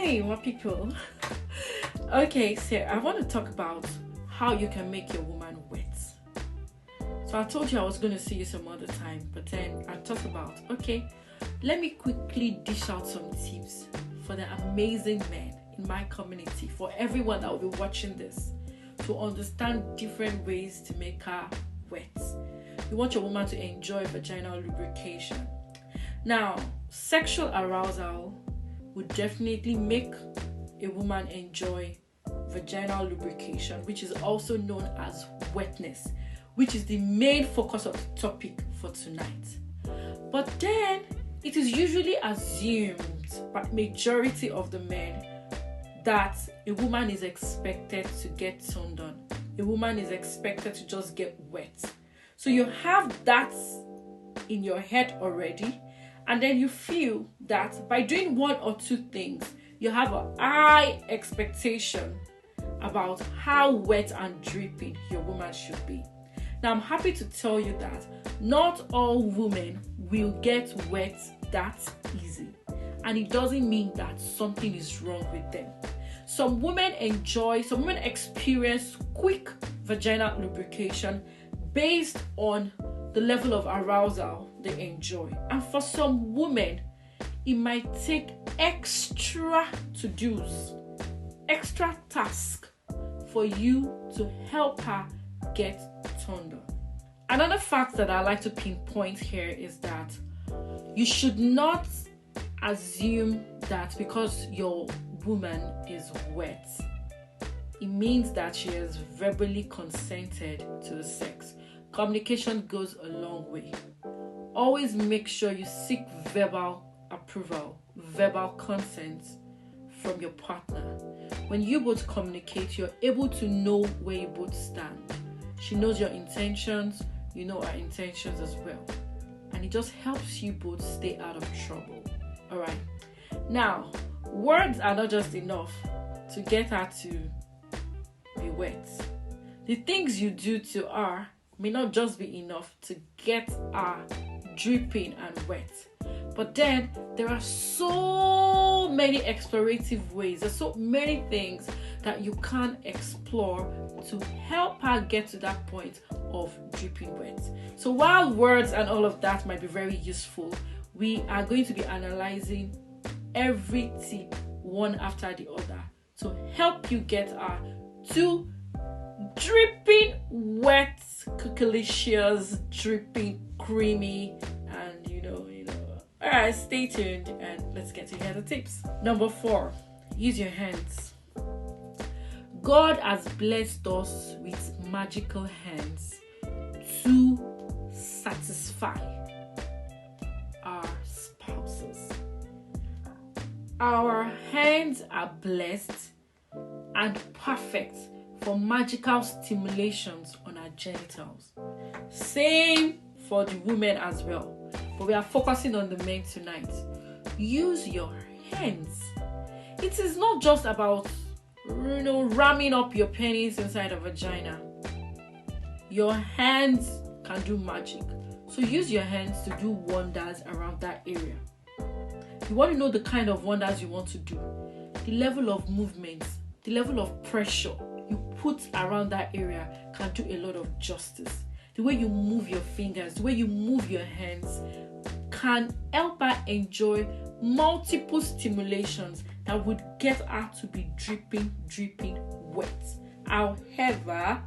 Hi, my people. Okay, so I want to talk about how you can make your woman wet. So I told you I was going to see you some other time, but then I thought about, okay, let me quickly dish out some tips for the amazing men in my community, for everyone that will be watching this, to understand different ways to make her wet. You want your woman to enjoy vaginal lubrication. Now, sexual arousal would definitely make a woman enjoy vaginal lubrication, which is also known as wetness, which is the main focus of the topic for tonight. But then it is usually assumed by majority of the men that a woman is expected to get turned on. A woman is expected to just get wet. So you have that in your head already, and then you feel that by doing one or two things, you have a high expectation about how wet and dripping your woman should be. Now, I'm happy to tell you that not all women will get wet that easy. And it doesn't mean that something is wrong with them. Some women experience quick vaginal lubrication based on the level of arousal they enjoy. And for some women, it might take extra to-dos, extra task for you to help her get turned on. Another fact that I like to pinpoint here is that you should not assume that because your woman is wet, it means that she has verbally consented to the sex. Communication goes a long way. Always make sure you seek verbal approval, verbal consent from your partner. When you both communicate, you're able to know where you both stand. She knows your intentions, you know her intentions as well. And it just helps you both stay out of trouble. Alright. Now, words are not just enough to get her to be wet. The things you do to her may not just be enough to get her dripping and wet. But then there are so many explorative ways, there's so many things that you can explore to help her get to that point of dripping wet. So while words and all of that might be very useful, we are going to be analyzing every tip one after the other to help you get her to dripping wet, cookalicious, dripping creamy, and you know. Alright, stay tuned and let's get to hear the tips. Number 4, use your hands. God has blessed us with magical hands to satisfy our spouses. Our hands are blessed and perfect for magical stimulations on our genitals. Same for the women as well. But we are focusing on the men tonight. Use your hands. It is not just about, ramming up your penis inside a vagina. Your hands can do magic. So use your hands to do wonders around that area. You want to know the kind of wonders you want to do. The level of movement, the level of pressure you put around that area can do a lot of justice. The way you move your fingers, the way you move your hands can help her enjoy multiple stimulations that would get her to be dripping wet. However,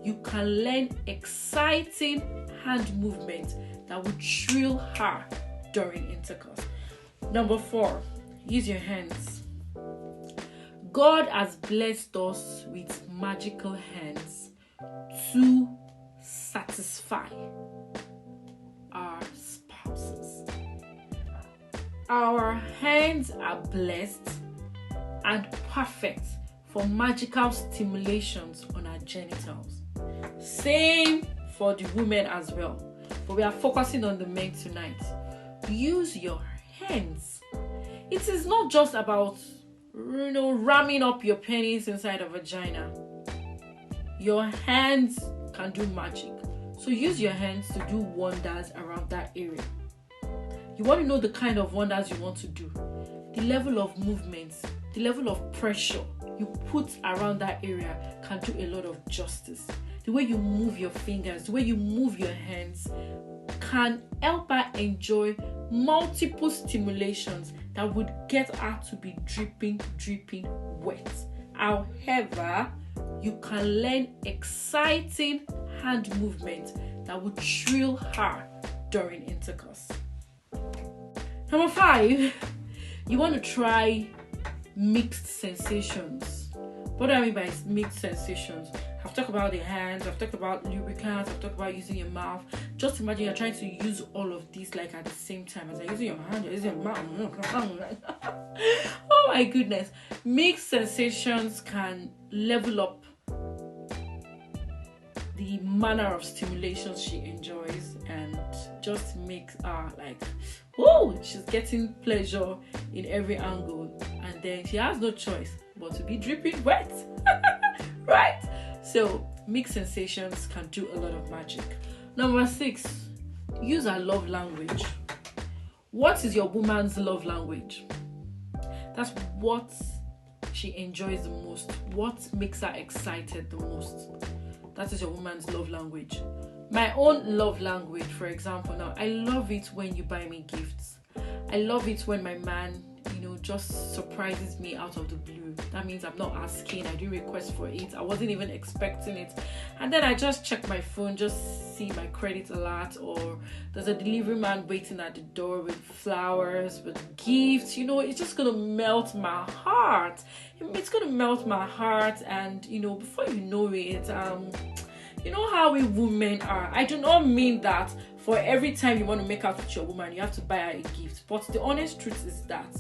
you can learn exciting hand movements that would thrill her during intercourse. Number 4, use your hands. God has blessed us with magical hands to satisfy our spouses. Our hands are blessed and perfect for magical stimulations on our genitals. Same for the women as well. But we are focusing on the men tonight. Use your hands. It is not just about, ramming up your penis inside a vagina. Your hands can do magic. So use your hands to do wonders around that area. You want to know the kind of wonders you want to do. The level of movements, the level of pressure you put around that area can do a lot of justice. The way you move your fingers, the way you move your hands can help her enjoy multiple stimulations that would get her to be dripping wet. However, you can learn exciting hand movement that would thrill her during intercourse. Number 5, you want to try mixed sensations. What do I mean by mixed sensations? I've talked about the hands, I've talked about lubricants, I've talked about using your mouth. Just imagine you're trying to use all of these like at the same time. As you're using your hand, you're using your mouth. Oh my goodness. Mixed sensations can level up the manner of stimulations she enjoys and just makes her like, whoa, she's getting pleasure in every angle, and then she has no choice but to be dripping wet. Right? So mixed sensations can do a lot of magic. Number 6, use her love language. What is your woman's love language? That's what she enjoys the most. What makes her excited the most? That is your woman's love language. My own love language, for example, now, I love it when you buy me gifts. I love it when my man, just surprises me out of the blue. That means I'm not asking, I didn't request for it, I wasn't even expecting it. And then I just check my phone, just see my credit alert, or there's a delivery man waiting at the door with flowers, with gifts. It's just gonna melt my heart. It's gonna melt my heart, and before you know it, you know how we women are. I do not mean that for every time you want to make out with your woman, you have to buy her a gift. But the honest truth is that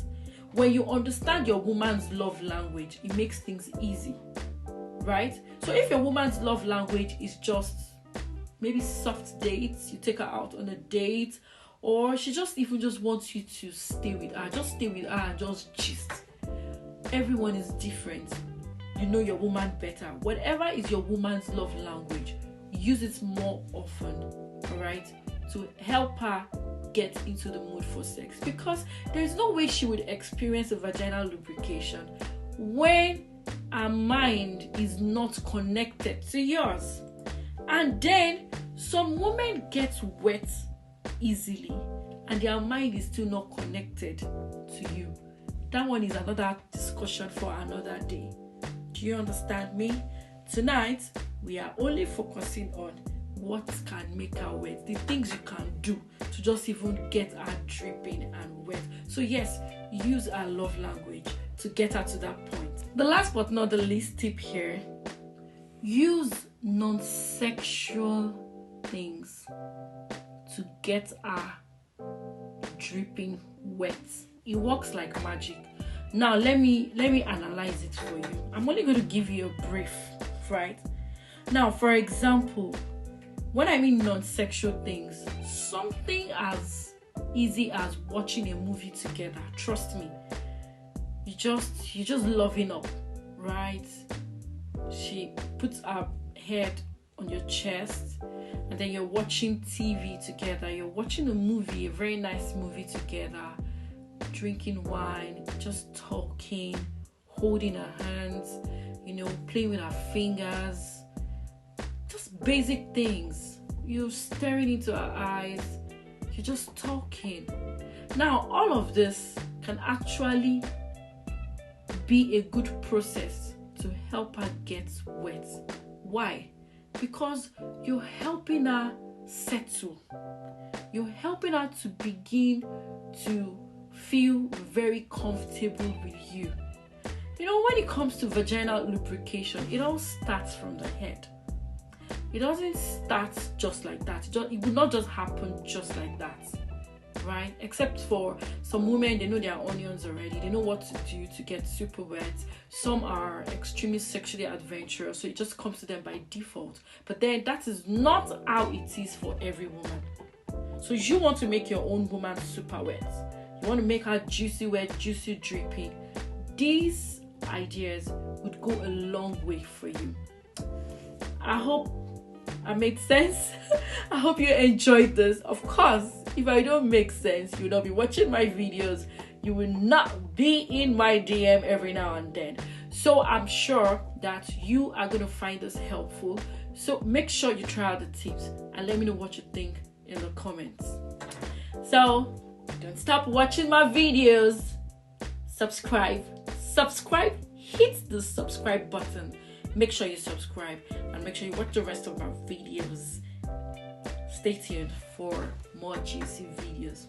when you understand your woman's love language, it makes things easy, right? So if your woman's love language is just maybe soft dates, you take her out on a date, or she just wants you to stay with her, just stay with her and just gist. Everyone is different. You know your woman better. Whatever is your woman's love language, use it more often, all right? To help her get into the mood for sex, because there's no way she would experience a vaginal lubrication when her mind is not connected to yours. And then some women get wet easily and their mind is still not connected to you. That one is another discussion for another day. Do you understand me? Tonight we are only focusing on what can make her wet, the things you can do to just even get her dripping and wet. So yes, use her love language to get her to that point. The last but not the least tip here, use non-sexual things to get her dripping wet. It works like magic. Now let me analyze it for you. I'm only going to give you a brief, right? Now, for example, when I mean non-sexual things, something as easy as watching a movie together. Trust me, you just loving up, right? She puts her head on your chest, and then you're watching TV together. You're watching a movie, a very nice movie together, drinking wine, just talking, holding her hands, playing with her fingers. Just basic things. You're staring into her eyes. You're just talking. Now, all of this can actually be a good process to help her get wet. Why? Because you're helping her settle. You're helping her to begin to feel very comfortable with you. When it comes to vaginal lubrication, it all starts from the head. It doesn't start just like that. It will not just happen just like that, right? Except for some women, they know their onions already. They know what to do to get super wet. Some are extremely sexually adventurous, so it just comes to them by default. But then that is not how it is for every woman. So you want to make your own woman super wet. You want to make her juicy wet, juicy dripping. These ideas would go a long way for you. I hope I made sense. I hope you enjoyed this. Of course, If I don't make sense, you'll not be watching my videos. You will not be in my DM every now and then. So I'm sure that you are going to find this helpful. So make sure you try out the tips and let me know what you think in the comments. So don't stop watching my videos. Subscribe, hit the subscribe button. Make sure you subscribe and make sure you watch the rest of our videos. Stay tuned for more juicy videos.